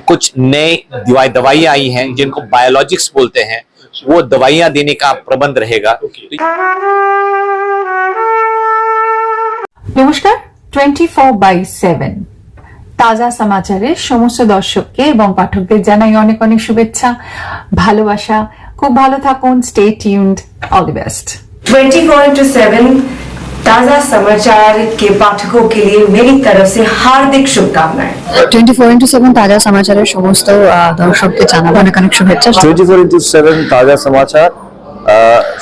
कुछ नए दवाइयां आई हैं जिनको बायोलॉजिक्स बोलते हैं, वो दवाइयां देने का प्रबंध रहेगा। নমস্কার 24/7 তাজা সমাচারের সমস্ত দর্শককে এবং পাঠকদের জানাই অনেক অনেক শুভেচ্ছা, ভালোবাসা। খুব ভালো থাকুন, stay tuned, all the best. 24/7 ताजा समाचार के पाठकों के लिए मेरी तरफ से हार्दिक शुभकामनाएं। 24/7 ताजा समाचाরের সমস্ত দর্শককে জানাবো অনেক অনেক শুভেচ্ছা। 24/7 ताजा समाचार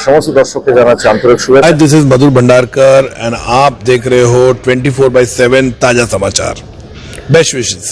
समस्त दर्शक के जाना आंतरिक शुभेच्छा। This is Madhur Bhandarkar and आप देख रहे हो 24/7 ताजा समाचार। Best wishes.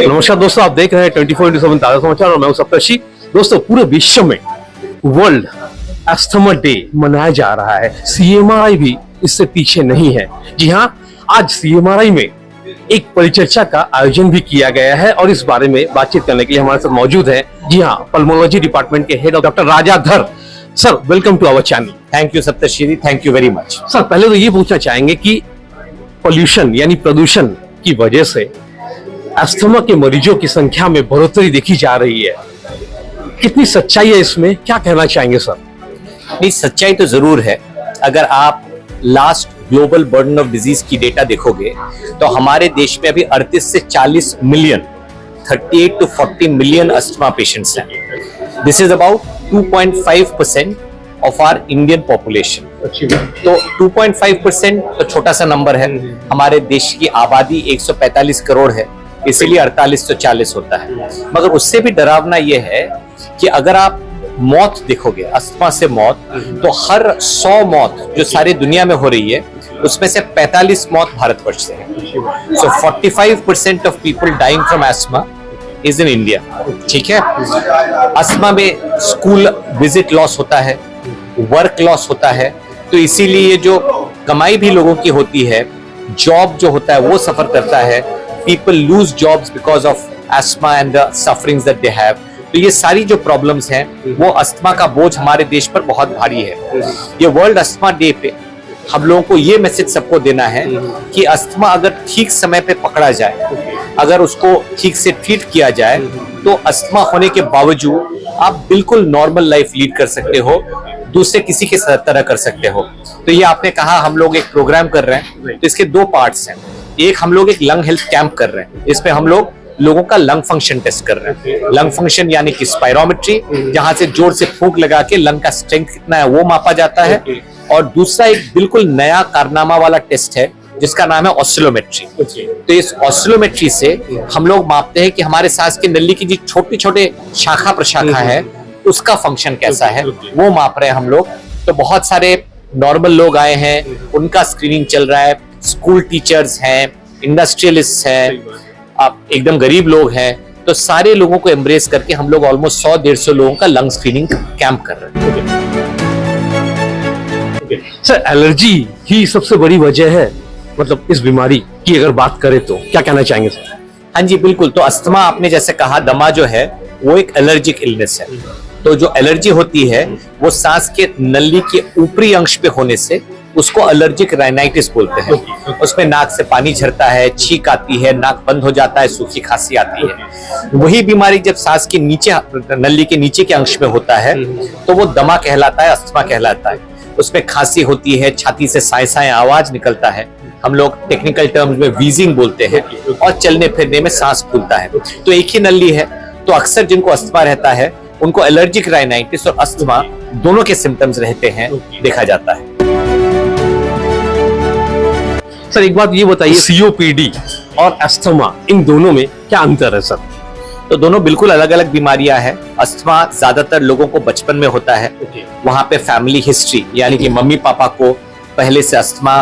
नमस्कार दोस्तों, आप देख रहे हैं 24/7 ताजा समाचार और मैं हूं सप्तर्षि। दोस्तों, पूरे विश्व में वर्ल्ड अस्थमा डे मनाया जा रहा है। सीएमआरआई भी इससे पीछे नहीं है। जी हां, आज सीएमआरआई में एक परिचर्चा का आयोजन भी किया गया है और इस बारे में बातचीत करने के लिए हमारे साथ मौजूद है, जी हां, पल्मोलॉजी डिपार्टमेंट के head doctor Rajadhar sir. Welcome to our channel. Thank you Saptarshi, thank you very much. Sir, पहले तो ये पूछना चाहेंगे कि पॉल्यूशन यानी प्रदूषण की वजह से अस्थमा के मरीजों की संख्या में बढ़ोतरी देखी जा रही है, कितनी सच्चाई है इसमें, क्या कहना चाहेंगे सर? नहीं, सच्चाई तो जरूर है। अगर आप last global burden of disease की डेटा देखोगे तो हमारे देश में अभी 38 से 40 million 38 to 40 million asthma patients हैं। This is about 2.5% of our Indian population. तो 2.5% तो छोटा सा नंबर है। हमारे देश की आबादी 145 करोड़ है, इसीलिए 48 तो 40 होता है। मगर उससे भी डरावना यह है कि अगर आप मौत देखोगे, अस्थमा से मौत, तो हर 100 मौत जो सारी दुनिया में हो रही है उसमें से 45 मौत भारतवर्ष से है। So 45% of people dying from asthma is in India. ठीक है, अस्थमा में स्कूल विजिट लॉस होता है, वर्क लॉस होता है, तो इसीलिए ये जो कमाई भी लोगों की होती है, जॉब जो होता है वो सफर करता है। People lose jobs because of asthma and the sufferings that they have. तो ये सारी जो प्रॉब्लम्स हैं वो अस्थमा का बोझ हमारे देश पर बहुत भारी है। ये वर्ल्ड अस्थमा डे पे हम लोगों को ये मैसेज सबको देना है कि अस्थमा अगर ठीक समय पे पकड़ा जाए, अगर उसको ठीक से ट्रीट किया जाए, तो अस्थमा होने के बावजूद आप बिल्कुल नॉर्मल लाइफ लीड कर सकते हो, दूसरे किसी के तरह कर सकते हो। तो ये आपने कहा हम लोग एक प्रोग्राम कर रहे हैं, तो इसके दो पार्ट्स हैं। एक, हम लोग एक लंग हेल्थ कैंप कर रहे हैं, इसमें हम लोग लोगों का लंग फंक्शन टेस्ट कर रहे हैं। लंग फंक्शन यानी कि स्पायरोमेट्री, जहां से जोर से फूंक लगा के लंग का स्ट्रेंथ कितना है वो मापा जाता है। और दूसरा एक बिल्कुल नया कारनामा वाला टेस्ट है जिसका नाम है ऑसिलोमेट्री। तो इस ऑसिलोमेट्री से हम लोग मापते हैं कि हमारे सांस की नली की जो छोटी छोटे शाखा प्रशाखा है उसका फंक्शन कैसा है, वो माप रहे हैं हम लोग। तो बहुत सारे नॉर्मल लोग आए हैं, उनका स्क्रीनिंग चल रहा है। स्कूल टीचर्स हैं, इंडस्ट्रियलिस्ट हैं, आप एकदम गरीब लोग हैं, तो सारे लोगों को एम्ब्रेस करके हम लोग ऑलमोस्ट 100-150 लोगों का लंग स्क्रीनिंग कैंप कर रहे हैं। सर, एलर्जी ही सबसे बड़ी वजह है, मतलब इस बीमारी की अगर बात करें तो क्या कहना चाहेंगे सर? हाँ जी, बिल्कुल। तो अस्थमा आपने जैसे कहा, दमा जो है वो एक एलर्जिक इलनेस है। तो जो एलर्जी होती है वो सांस के नली के ऊपरी अंश पे होने से उसको एलर्जिक राइनाइटिस बोलते हैं। उसमें नाक से पानी झरता है, छींक आती है, नाक बंद हो जाता है, सूखी खांसी आती है। वही बीमारी जब सांस के नीचे, नली के नीचे के अंश में होता है तो वो दमा कहलाता है, अस्थमा कहलाता है। उसमें खांसी होती है, छाती से साए साए आवाज निकलता है, हम लोग टेक्निकल टर्म्स में वीजिंग बोलते हैं, और चलने फिरने में सांस फूलता है। तो एक ही नली है, तो अक्सर जिनको अस्थमा रहता है उनको एलर्जिक राइनाइटिस और अस्थमा दोनों के सिम्टम्स रहते हैं, देखा जाता है। सर, एक बात ये बताइए, सीओपीडी और अस्थमा इन दोनों में क्या अंतर है सर? तो दोनों बिल्कुल अलग अलग बीमारियां हैं। अस्थमा ज्यादातर लोगों को बचपन में होता है, वहां पे फैमिली हिस्ट्री यानी कि मम्मी पापा को पहले से अस्थमा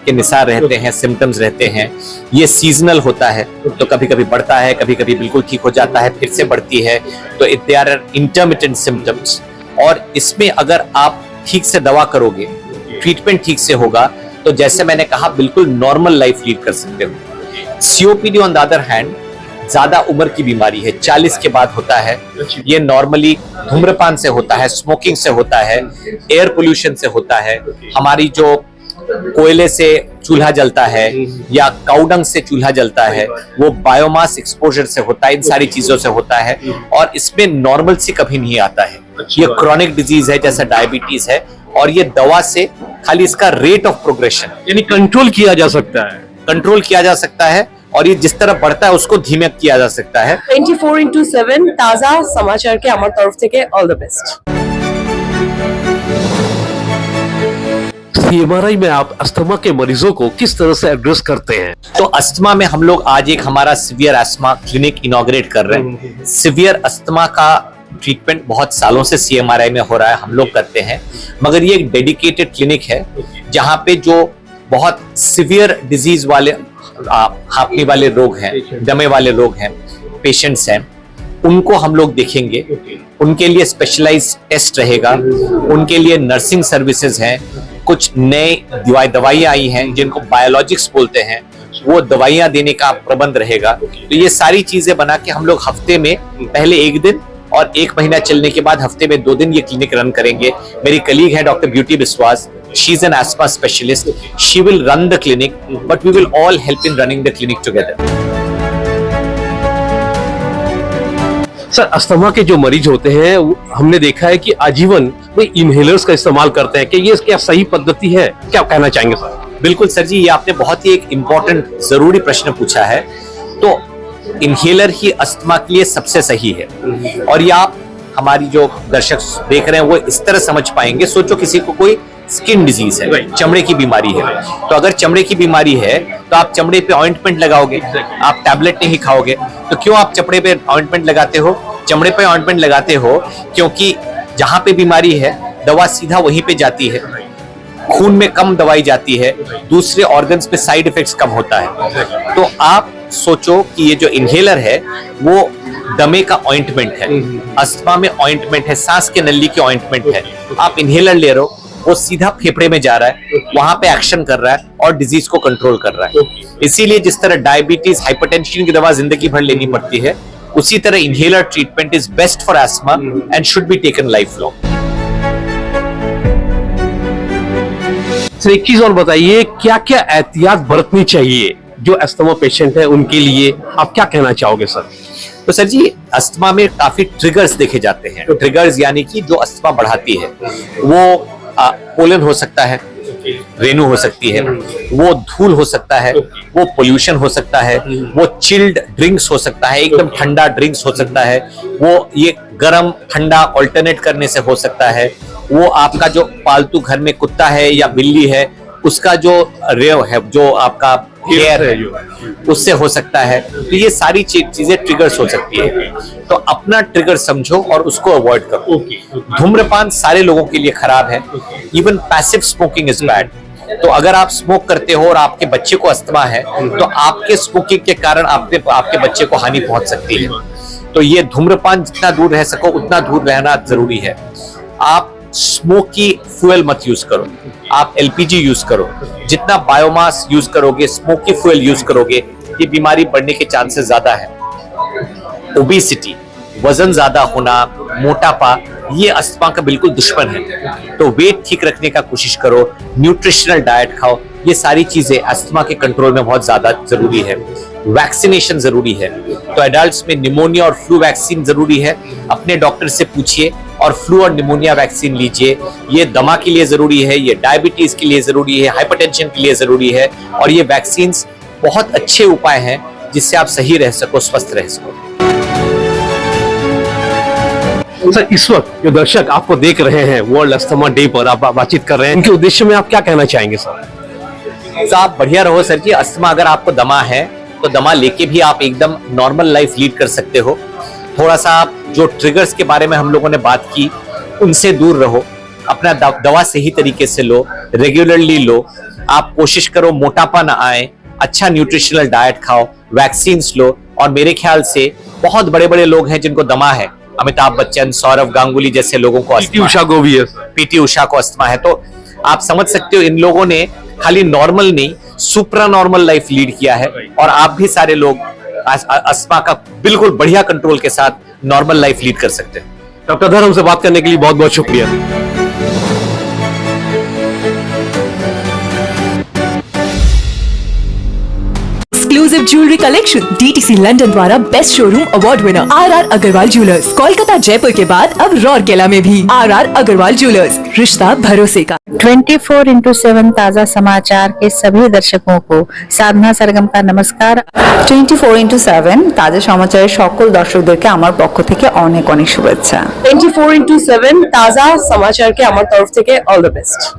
के निसार रहते हैं, सिम्टम्स रहते हैं। ये सीजनल होता है, तो कभी कभी बढ़ता है, कभी कभी बिल्कुल ठीक हो जाता है, फिर से बढ़ती है। तो दे आर इंटरमिटेंट सिम्टम्स, और इसमें अगर आप ठीक से दवा करोगे, ट्रीटमेंट ठीक से होगा, तो जैसे मैंने कहा बिल्कुल नॉर्मल लाइफ लीड कर सकते हो। COPD on the other hand ज्यादा उम्र की बीमारी है, 40 के बाद होता है। ये नॉर्मली धूम्रपान से होता है, स्मोकिंग से होता है, एयर पोल्यूशन से होता है, हमारी जो कोयले से चूल्हा जलता है या काउडंग से चूल्हा जलता है, वो बायोमास एक्सपोजर से होता है, इन सारी चीजों से होता है। और इसमें नॉर्मल से कभी नहीं आता है। ये क्रॉनिक डिजीज है, जैसा डायबिटीज है, और ये दवा से खाली इसका रेट ऑफ प्रोग्रेशन यानी कंट्रोल किया जा सकता है। कंट्रोल किया जा सकता है, और ये जिस तरह बढ़ता है उसको धीमे किया जा सकता है। 24x7 ताजा समाचार के আমার तरफ থেকে ऑल द बेस्ट। सीएमआरआई में आप अस्थमा के मरीजों को किस तरह से एड्रेस करते हैं? तो अस्थमा में हम लोग आज एक हमारा सिवियर अस्थमा क्लिनिक इनॉग्रेट कर रहे हैं। सिवियर अस्थमा का ट्रीटमेंट बहुत सालों से सीएमआरआई में हो रहा है, हम लोग करते हैं, मगर ये एक डेडिकेटेड क्लिनिक है जहां पे जो बहुत सिवियर डिजीज वाले, हांफने वाले रोग हैं, दमे वाले लोग हैं, पेशेंट्स हैं, उनको हम लोग देखेंगे। उनके लिए स्पेशलाइज्ड टेस्ट रहेगा, उनके लिए नर्सिंग सर्विसेज हैं, कुछ नए दवाइयां आई हैं जिनको बायोलॉजिक्स बोलते हैं, वो दवाइयां देने का प्रबंध रहेगा। तो ये सारी चीजें बना के हम लोग हफ्ते में पहले 1 दिन और 1 महीना चलने के बाद हफ्ते में 2 दिन ये क्लिनिक रन करेंगे। मेरी कलीग है doctor beauty Biswas, she is an asthma specialist, she will run the clinic, but we will all help in running the clinic together. Sir, asthma के जो मरीज होते हैं हमने देखा है कि आजीवन वो इनहेलर्स का इस्तेमाल करते हैं, कि ये क्या सही पद्धति है? क्या कहना चाहेंगे सर? बिल्कुल सर जी, ये आपने बहुत ही एक इम्पोर्टेंट जरूरी प्रश्न पूछा है। तो इनहेलर ही अस्थमा के लिए सबसे सही है, और ये आप हमारी जो दर्शक देख रहे हैं वो इस तरह समझ पाएंगे। सोचो किसी को कोई स्किन डिजीज है, चमड़े की बीमारी है, तो अगर चमड़े की बीमारी है तो आप चमड़े पे ऑइंटमेंट लगाओगे, आप टैबलेट नहीं खाओगे। तो क्यों आप चमड़े पे ऑइंटमेंट लगाते हो? चमड़े पे ऑइंटमेंट लगाते हो क्योंकि जहां पे बीमारी है दवा सीधा वहीं पे जाती है, खून में कम दवाई जाती है, दूसरे ऑर्गन्स पे साइड इफेक्ट्स कम होता है। तो आप सोचो कि ये जो इनहेलर है वो दमे का ऑइंटमेंट है, अस्थमा में ऑइंटमेंट है, सांस के नली की ऑइंटमेंट है। आप इनहेलर ले रहे हो, वो सीधा फेफड़े में जा रहा है, वहां पे एक्शन कर रहा है और डिजीज को कंट्रोल कर रहा है। इसीलिए जिस तरह डायबिटीज, हाइपरटेंशन की दवा जिंदगी भर लेनी पड़ती है, उसी तरह inhaler treatment is best for asthma and should be taken life long. Sir, एक चीज और बताइए, क्या क्या एहतियात बरतनी चाहिए जो अस्थमा पेशेंट है उनके लिए? आप क्या कहना चाहोगे सर? तो सर जी, अस्थमा में काफी ट्रिगर्स देखे जाते हैं। ट्रिगर्स यानी कि जो अस्थमा बढ़ाती है, वो पोलन हो सकता है, रेणु हो सकती है, वो धूल हो सकता है, वो पोल्यूशन हो सकता है, वो चिल्ड ड्रिंक्स हो सकता है, एकदम ठंडा ड्रिंक्स हो सकता है, वो ये गर्म ठंडा ऑल्टरनेट करने से हो सकता है, वो आपका जो पालतू घर में कुत्ता है या बिल्ली है उसका जो रेव है, जो आपका हेयर है, उससे हो सकता है। तो ये सारी चीजें ट्रिगर्स हो सकती है, तो अपना ट्रिगर समझो और उसको अवॉइड करो। धूम्रपान सारे लोगों के लिए खराब है, even passive smoking is bad. तो अगर आप स्मोक करते हो और आपके बच्चे को अस्थमा है, तो आपके स्मोकिंग के कारण आपके बच्चे को हानि पहुंच सकती है। तो ये धूम्रपान जितना दूर रह सको उतना दूर रहना जरूरी है। आप स्मोकी फ्यूल मत यूज करो, आप एलपीजी यूज करो। जितना बायोमास यूज करोगे, स्मोकी फ्यूल यूज करोगे, ये बीमारी बढ़ने के चांसेस ज्यादा है। ओबेसिटी, वजन ज्यादा होना, मोटापा, ये अस्थमा का बिल्कुल दुश्मन है। तो वेट ठीक रखने का कोशिश करो, न्यूट्रिशनल डाइट खाओ, ये सारी चीजें अस्थमा के कंट्रोल में बहुत ज्यादा जरूरी है। वैक्सीनेशन जरूरी है, तो एडल्ट्स में निमोनिया और फ्लू वैक्सीन जरूरी है। अपने डॉक्टर से पूछिए और फ्लू और निमोनिया वैक्सीन लीजिए। ये दमा के लिए जरूरी है, ये डायबिटीज के लिए जरूरी है, हाइपरटेंशन के लिए जरूरी है, और ये वैक्सीन बहुत अच्छे उपाय हैं जिससे आप सही रह सको, स्वस्थ रह सको। सर, इस वक्त जो दर्शक आपको देख रहे हैं वर्ल्ड अस्थमा डे पर आप बातचीत कर रहे हैं, इनके उद्देश्य में आप क्या कहना चाहेंगे सर? तो आप बढ़िया रहो सर जी। अस्थमा अगर आपको दमा है तो दमा लेके भी आप एकदम नॉर्मल लाइफ लीड कर सकते हो। थोड़ा सा आप जो ट्रिगर्स के बारे में हम लोगों ने बात की उनसे दूर रहो, अपना दवा सही तरीके से लो, रेगुलरली लो, आप कोशिश करो मोटापा ना आए, अच्छा न्यूट्रिशनल डाइट खाओ, वैक्सीन लो। और मेरे ख्याल से बहुत बड़े बड़े लोग हैं जिनको दमा है, अमिताभ बच्चन, सौरव गांगुली जैसे लोगों को पीटी उषा को भी है। पीटी उषा को अस्थमा है। तो आप समझ सकते हो इन लोगों ने खाली नॉर्मल नहीं, सुप्रा नॉर्मल लाइफ लीड किया है। और आप भी सारे लोग अस्थमा का बिल्कुल बढ़िया कंट्रोल के साथ नॉर्मल लाइफ लीड कर सकते हैं। डॉक्टर धर, हमसे बात करने के लिए बहुत बहुत शुक्रिया। Exclusive jewellery collection DTC London द्वारा best showroom award winner RR Agarwal jewellers, Kolkata Jaipur के बाद अब रौरकेला में भी RR अग्रवाल ज्वेलर्स, रिश्ता भरोसे का। 24x7 ताजा समाचार के सभी दर्शकों को साधना सरगम का नमस्कार। 24x7 তাজা সমাচারের সকল দর্শকদেরকে আমার পক্ষ থেকে অনেক অনেক শুভেচ্ছা। 24x7 ताजा समाचार के আমার তরফ থেকে অল দ্য বেস্ট।